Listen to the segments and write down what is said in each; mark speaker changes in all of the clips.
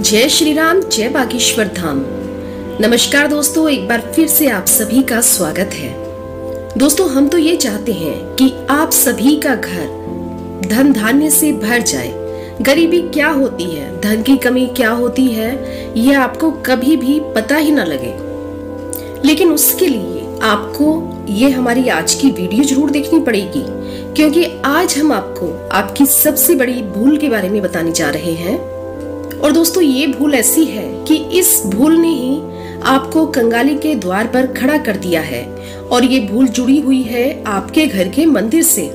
Speaker 1: जय श्री राम, जय बागेश्वर धाम। नमस्कार दोस्तों, एक बार फिर से आप सभी का स्वागत है। दोस्तों, हम तो ये चाहते हैं कि आप सभी का घर धन धान्य से भर जाए। गरीबी क्या होती है, धन की कमी क्या होती है, ये आपको कभी भी पता ही ना लगे। लेकिन उसके लिए आपको ये हमारी आज की वीडियो जरूर देखनी पड़ेगी, क्योंकि आज हम आपको आपकी सबसे बड़ी भूल के बारे में बताने जा रहे हैं। और दोस्तों, ये भूल ऐसी है कि इस भूल ने ही आपको कंगाली के द्वार पर खड़ा कर दिया है, और ये भूल जुड़ी हुई है आपके घर के मंदिर से।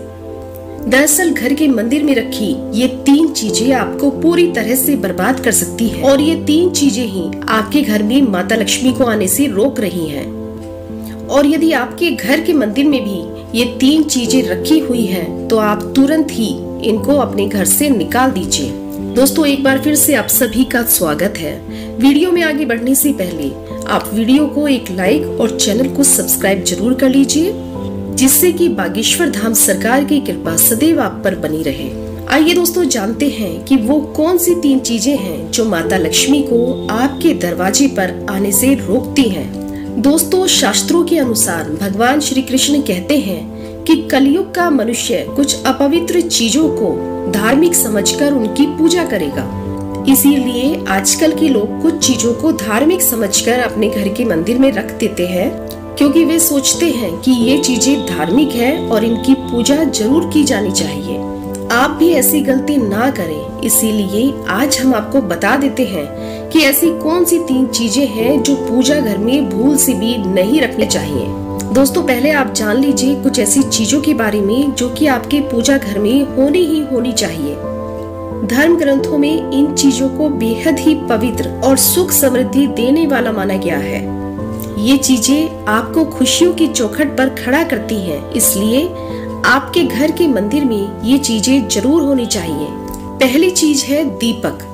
Speaker 1: दरअसल घर के मंदिर में रखी ये 3 चीजें आपको पूरी तरह से बर्बाद कर सकती है, और ये 3 चीजें ही आपके घर में माता लक्ष्मी को आने से रोक रही हैं। और यदि आपके घर के मंदिर में भी ये 3 चीजें रखी हुई हैं, तो आप तुरंत ही इनको अपने घर से निकाल दीजिए। दोस्तों, एक बार फिर से आप सभी का स्वागत है। वीडियो में आगे बढ़ने से पहले आप वीडियो को एक लाइक और चैनल को सब्सक्राइब जरूर कर लीजिए, जिससे कि बागेश्वर धाम सरकार की कृपा सदैव आप पर बनी रहे। आइए दोस्तों, जानते हैं कि वो कौन सी 3 चीजें हैं जो माता लक्ष्मी को आपके दरवाजे पर आने से रोकती हैं। दोस्तों, शास्त्रों के अनुसार भगवान श्री कृष्ण कहते हैं कि कलयुग का मनुष्य कुछ अपवित्र चीजों को धार्मिक समझकर उनकी पूजा करेगा। इसीलिए आजकल के लोग कुछ चीजों को धार्मिक समझकर अपने घर के मंदिर में रख देते हैं, क्योंकि वे सोचते हैं कि ये चीजें धार्मिक है और इनकी पूजा जरूर की जानी चाहिए। आप भी ऐसी गलती ना करें, इसीलिए आज हम आपको बता देते हैं कि ऐसी कौन सी 3 चीजें हैं जो पूजा घर में भूल से भी नहीं रखनी चाहिए। दोस्तों, पहले आप जान लीजिए कुछ ऐसी चीजों के बारे में जो कि आपके पूजा घर में होनी चाहिए। धर्म ग्रंथों में इन चीजों को बेहद ही पवित्र और सुख समृद्धि देने वाला माना गया है। ये चीजें आपको खुशियों की चौखट पर खड़ा करती हैं, इसलिए आपके घर के मंदिर में ये चीजें जरूर होनी चाहिए। पहली चीज है दीपक।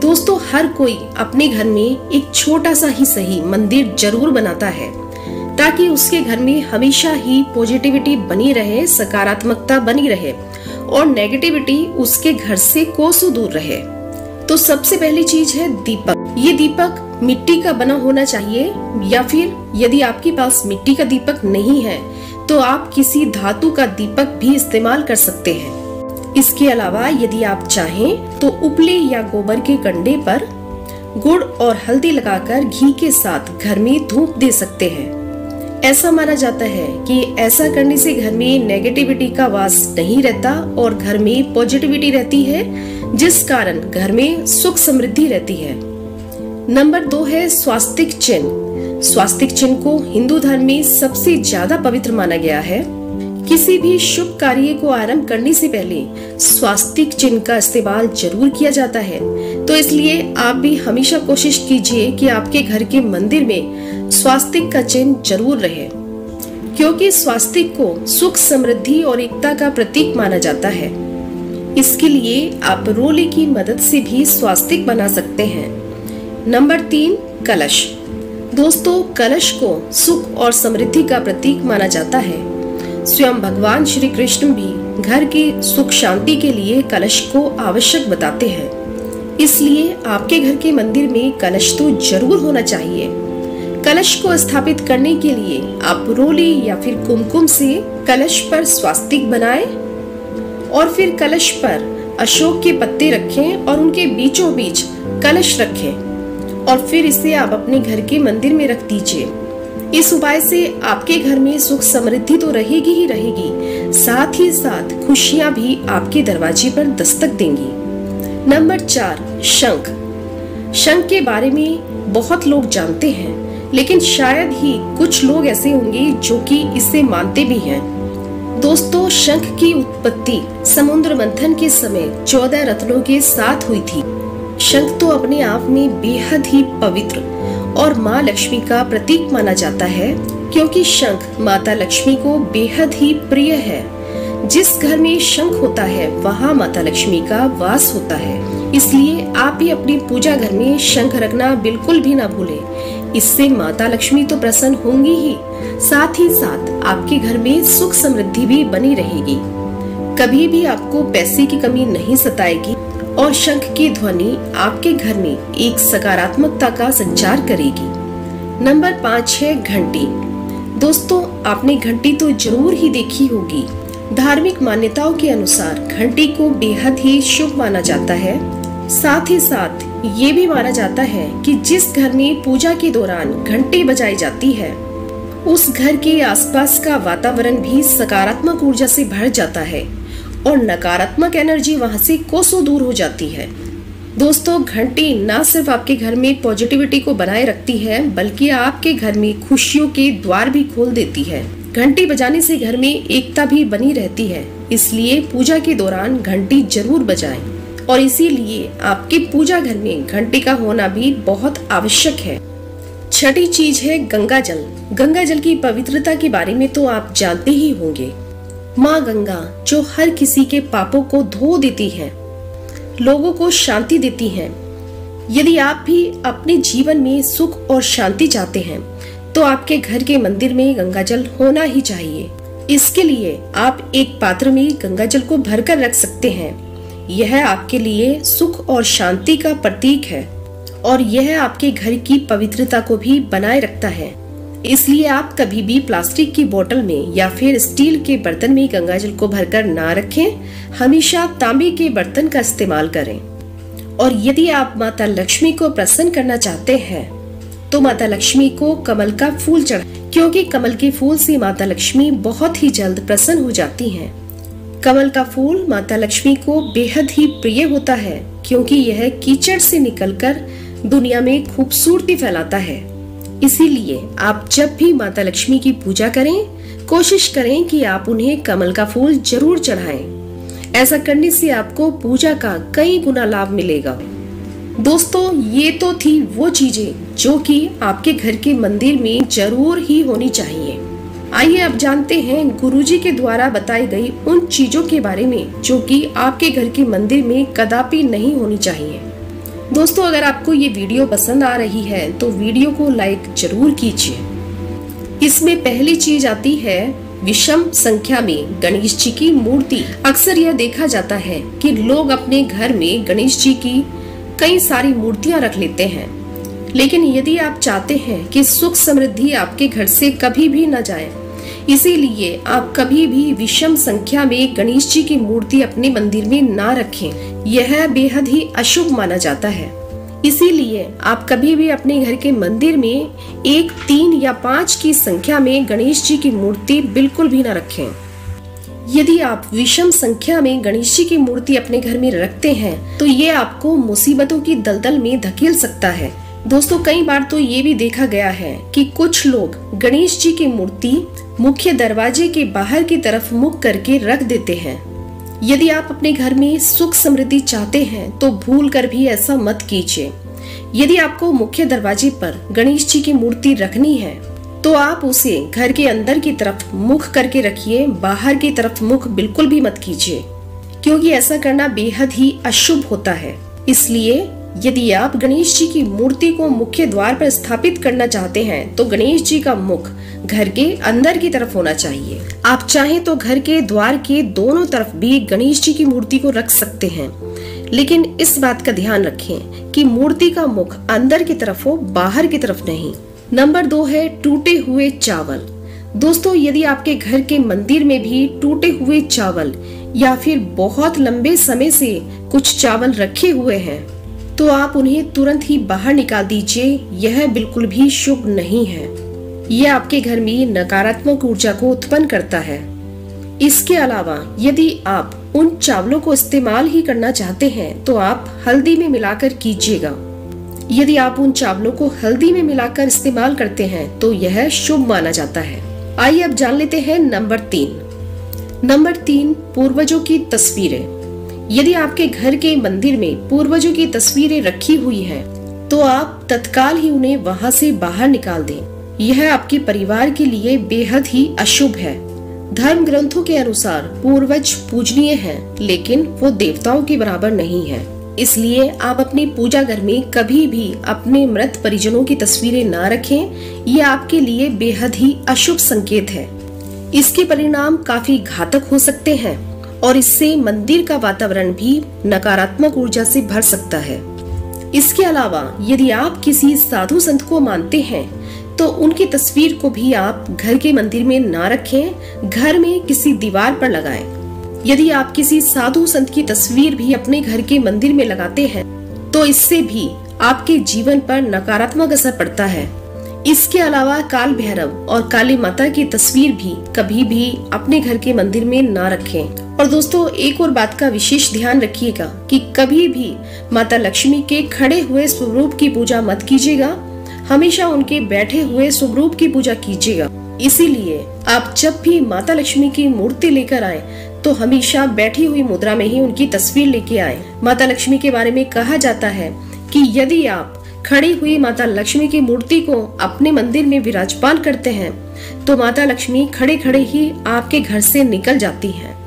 Speaker 1: दोस्तों, हर कोई अपने घर में एक छोटा सा ही सही मंदिर जरूर बनाता है, ताकि उसके घर में हमेशा ही पॉजिटिविटी बनी रहे, सकारात्मकता बनी रहे और नेगेटिविटी उसके घर से कोसों दूर रहे। तो सबसे पहली चीज है दीपक। ये दीपक मिट्टी का बना होना चाहिए, या फिर यदि आपके पास मिट्टी का दीपक नहीं है तो आप किसी धातु का दीपक भी इस्तेमाल कर सकते हैं। इसके अलावा यदि आप चाहें तो उपले या गोबर के कंडे पर गुड़ और हल्दी लगाकर घी के साथ घर में धूप दे सकते हैं। ऐसा माना जाता है कि ऐसा करने से घर में नेगेटिविटी का वास नहीं रहता और घर में पॉजिटिविटी रहती है, जिस कारण घर में सुख समृद्धि रहती है। नंबर 2 है स्वास्तिक चिन्ह। स्वास्तिक चिन्ह को हिंदू धर्म में सबसे ज्यादा पवित्र माना गया है। किसी भी शुभ कार्य को आरंभ करने से पहले स्वास्तिक चिन्ह का इस्तेमाल जरूर किया जाता है। तो इसलिए आप भी हमेशा कोशिश कीजिए कि आपके घर के मंदिर में स्वास्तिक का चिन्ह जरूर रहे, क्योंकि स्वास्तिक को सुख समृद्धि और एकता का प्रतीक माना जाता है। इसके लिए आप रोले की मदद से भी स्वास्तिक बना सकते हैं। नंबर 3 कलश। दोस्तों, कलश को सुख और समृद्धि का प्रतीक माना जाता है। स्वयं भगवान श्री कृष्ण भी घर की सुख शांति के लिए कलश को आवश्यक बताते हैं। इसलिए आपके घर के मंदिर में कलश तो जरूर होना चाहिए। कलश को स्थापित करने के लिए आप रोली या फिर कुमकुम से कलश पर स्वास्तिक बनाएं, और फिर कलश पर अशोक के पत्ते रखें और उनके बीचों बीच कलश रखें, और फिर इसे आप अपने घर के मंदिर में रख दीजिए। इस उपाय से आपके घर में सुख समृद्धि तो रहेगी ही रहेगी, साथ ही साथ खुशियां भी आपके दरवाजे पर दस्तक देंगी। नंबर 4 शंख। शंख के बारे में बहुत लोग जानते हैं, लेकिन शायद ही कुछ लोग ऐसे होंगे जो कि इसे मानते भी हैं। दोस्तों, शंख की उत्पत्ति समुद्र मंथन के समय 14 रत्नों के साथ हुई थी। शंख तो अपने आप में बेहद ही पवित्र और माँ लक्ष्मी का प्रतीक माना जाता है, क्योंकि शंख माता लक्ष्मी को बेहद ही प्रिय है। जिस घर में शंख होता है वहाँ माता लक्ष्मी का वास होता है। इसलिए आप भी अपनी पूजा घर में शंख रखना बिल्कुल भी ना भूलें। इससे माता लक्ष्मी तो प्रसन्न होंगी ही, साथ ही साथ आपके घर में सुख समृद्धि भी बनी रहेगी। कभी भी आपको पैसे की कमी नहीं सताएगी और शंख की ध्वनि आपके घर में एक सकारात्मकता का संचार करेगी। नंबर 5 है घंटी। दोस्तों, आपने घंटी तो जरूर ही देखी होगी। धार्मिक मान्यताओं के अनुसार घंटी को बेहद ही शुभ माना जाता है। साथ ही साथ ये भी माना जाता है कि जिस घर में पूजा के दौरान घंटी बजाई जाती है, उस घर के आसपास का वातावरण भी सकारात्मक ऊर्जा से भर जाता है और नकारात्मक एनर्जी वहां से कोसों दूर हो जाती है। दोस्तों, घंटी न सिर्फ आपके घर में पॉजिटिविटी को बनाए रखती है, बल्कि आपके घर में खुशियों के द्वार भी खोल देती है। घंटी बजाने से घर में एकता भी बनी रहती है, इसलिए पूजा के दौरान घंटी जरूर बजाएं। और इसीलिए आपके पूजा घर में घंटी का होना भी बहुत आवश्यक है। छठी चीज है गंगा जल। गंगा जल की पवित्रता के बारे में तो आप जानते ही होंगे। माँ गंगा जो हर किसी के पापों को धो देती है, लोगों को शांति देती है। यदि आप भी अपने जीवन में सुख और शांति चाहते हैं, तो आपके घर के मंदिर में गंगा जल होना ही चाहिए। इसके लिए आप एक पात्र में गंगा जल को भरकर रख सकते हैं। यह आपके लिए सुख और शांति का प्रतीक है और यह आपके घर की पवित्रता को भी बनाए रखता है। इसलिए आप कभी भी प्लास्टिक की बोतल में या फिर स्टील के बर्तन में गंगा जल को भरकर ना रखें। हमेशा तांबे के बर्तन का इस्तेमाल करें। और यदि आप माता लक्ष्मी को प्रसन्न करना चाहते हैं, तो माता लक्ष्मी को कमल का फूल चढ़ाएं, क्योंकि कमल के फूल से माता लक्ष्मी बहुत ही जल्द प्रसन्न हो जाती हैं। कमल का फूल माता लक्ष्मी को बेहद ही प्रिय होता है, क्योंकि यह कीचड़ से निकलकर दुनिया में खूबसूरती फैलाता है। इसीलिए आप जब भी माता लक्ष्मी की पूजा करें, कोशिश करें कि आप उन्हें कमल का फूल जरूर चढ़ाएं। ऐसा करने से आपको पूजा का कई गुना लाभ मिलेगा। दोस्तों, ये तो थी वो चीजें जो कि आपके घर के मंदिर में जरूर ही होनी चाहिए। आइए अब जानते हैं गुरुजी के द्वारा बताई गई उन चीजों के बारे में जो कि आपके घर के मंदिर में कदापि नहीं होनी चाहिए। दोस्तों, अगर आपको ये वीडियो पसंद आ रही है तो वीडियो को लाइक जरूर कीजिए। इसमें पहली चीज आती है विषम संख्या में गणेश जी की मूर्ति। अक्सर यह देखा जाता है कि लोग अपने घर में गणेश जी की कई सारी मूर्तियां रख लेते हैं, लेकिन यदि आप चाहते हैं कि सुख समृद्धि आपके घर से कभी भी न जाए, इसीलिए आप कभी भी विषम संख्या में गणेश जी की मूर्ति अपने मंदिर में ना रखें। यह बेहद ही अशुभ माना जाता है। इसीलिए आप कभी भी अपने घर के मंदिर में 1, 3 या 5 की संख्या में गणेश जी की मूर्ति बिल्कुल भी न रखें। यदि आप विषम संख्या में गणेश जी की मूर्ति अपने घर में रखते हैं, तो ये आपको मुसीबतों की दलदल में धकेल सकता है। दोस्तों, कई बार तो ये भी देखा गया है कि कुछ लोग गणेश जी की मूर्ति मुख्य दरवाजे के बाहर की तरफ मुख करके रख देते हैं। यदि आप अपने घर में सुख समृद्धि चाहते हैं तो भूल कर भी ऐसा मत कीजिए। यदि आपको मुख्य दरवाजे पर गणेश जी की मूर्ति रखनी है, तो आप उसे घर के अंदर की तरफ मुख करके रखिए। बाहर की तरफ मुख बिल्कुल भी मत कीजिए, क्योंकि ऐसा करना बेहद ही अशुभ होता है। इसलिए यदि आप गणेश जी की मूर्ति को मुख्य द्वार पर स्थापित करना चाहते हैं, तो गणेश जी का मुख घर के अंदर की तरफ होना चाहिए। आप चाहें तो घर के द्वार के दोनों तरफ भी गणेश जी की मूर्ति को रख सकते हैं, लेकिन इस बात का ध्यान रखें कि मूर्ति का मुख अंदर की तरफ हो, बाहर की तरफ नहीं। नंबर 2 है टूटे हुए चावल। दोस्तों, यदि आपके घर के मंदिर में भी टूटे हुए चावल या फिर बहुत लंबे समय से कुछ चावल रखे हुए हैं, तो आप उन्हें तुरंत ही बाहर निकाल दीजिए। यह बिल्कुल भी शुभ नहीं है। यह आपके घर में नकारात्मक ऊर्जा को उत्पन्न करता है। इसके अलावा यदि आप उन चावलों को इस्तेमाल ही करना चाहते हैं, तो आप हल्दी में मिलाकर कीजिएगा। यदि आप उन चावलों को हल्दी में मिलाकर इस्तेमाल करते हैं, तो यह शुभ माना जाता है। आइए अब जान लेते हैं नंबर 3। नंबर 3, पूर्वजों की तस्वीरें। यदि आपके घर के मंदिर में पूर्वजों की तस्वीरें रखी हुई हैं, तो आप तत्काल ही उन्हें वहां से बाहर निकाल दें। यह आपके परिवार के लिए बेहद ही अशुभ है। धर्म ग्रंथों के अनुसार पूर्वज पूजनीय हैं, लेकिन वो देवताओं के बराबर नहीं है। इसलिए आप अपने पूजा घर में कभी भी अपने मृत परिजनों की तस्वीरें ना रखें। यह आपके लिए बेहद ही अशुभ संकेत है। इसके परिणाम काफी घातक हो सकते हैं और इससे मंदिर का वातावरण भी नकारात्मक ऊर्जा से भर सकता है। इसके अलावा यदि आप किसी साधु संत को मानते हैं तो उनकी तस्वीर को भी आप घर के मंदिर में ना रखें, घर में किसी दीवार पर लगाएं। यदि आप किसी साधु संत की तस्वीर भी अपने घर के मंदिर में लगाते हैं तो इससे भी आपके जीवन पर नकारात्मक असर पड़ता है। इसके अलावा काल भैरव और काली माता की तस्वीर भी कभी भी अपने घर के मंदिर में ना रखें। और दोस्तों, एक और बात का विशेष ध्यान रखिएगा कि कभी भी माता लक्ष्मी के खड़े हुए स्वरूप की पूजा मत कीजिएगा, हमेशा उनके बैठे हुए स्वरूप की पूजा कीजिएगा। इसीलिए आप जब भी माता लक्ष्मी की मूर्ति लेकर आए तो हमेशा बैठी हुई मुद्रा में ही उनकी तस्वीर लेके आए। माता लक्ष्मी के बारे में कहा जाता है कि यदि आप खड़ी हुई माता लक्ष्मी की मूर्ति को अपने मंदिर में विराजमान करते हैं तो माता लक्ष्मी खड़े खड़े ही आपके घर से निकल जाती हैं।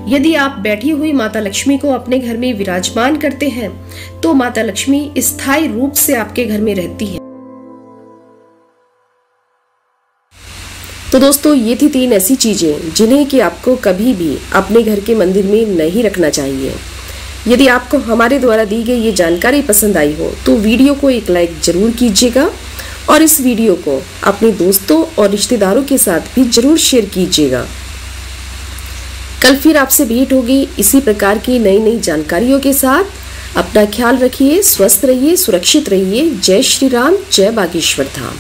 Speaker 1: यदि आप बैठी हुई माता लक्ष्मी को अपने घर में विराजमान करते हैं तो माता लक्ष्मी स्थायी रूप से आपके घर में रहती है। तो दोस्तों, ये थी 3 ऐसी चीजें जिन्हें कि आपको कभी भी अपने घर के मंदिर में नहीं रखना चाहिए। यदि आपको हमारे द्वारा दी गई ये जानकारी पसंद आई हो तो वीडियो को एक लाइक जरूर कीजिएगा और इस वीडियो को अपने दोस्तों और रिश्तेदारों के साथ भी जरूर शेयर कीजिएगा। कल फिर आपसे भेंट होगी इसी प्रकार की नई नई जानकारियों के साथ। अपना ख्याल रखिए, स्वस्थ रहिए, सुरक्षित रहिए। जय श्री राम, जय बागेश्वर धाम।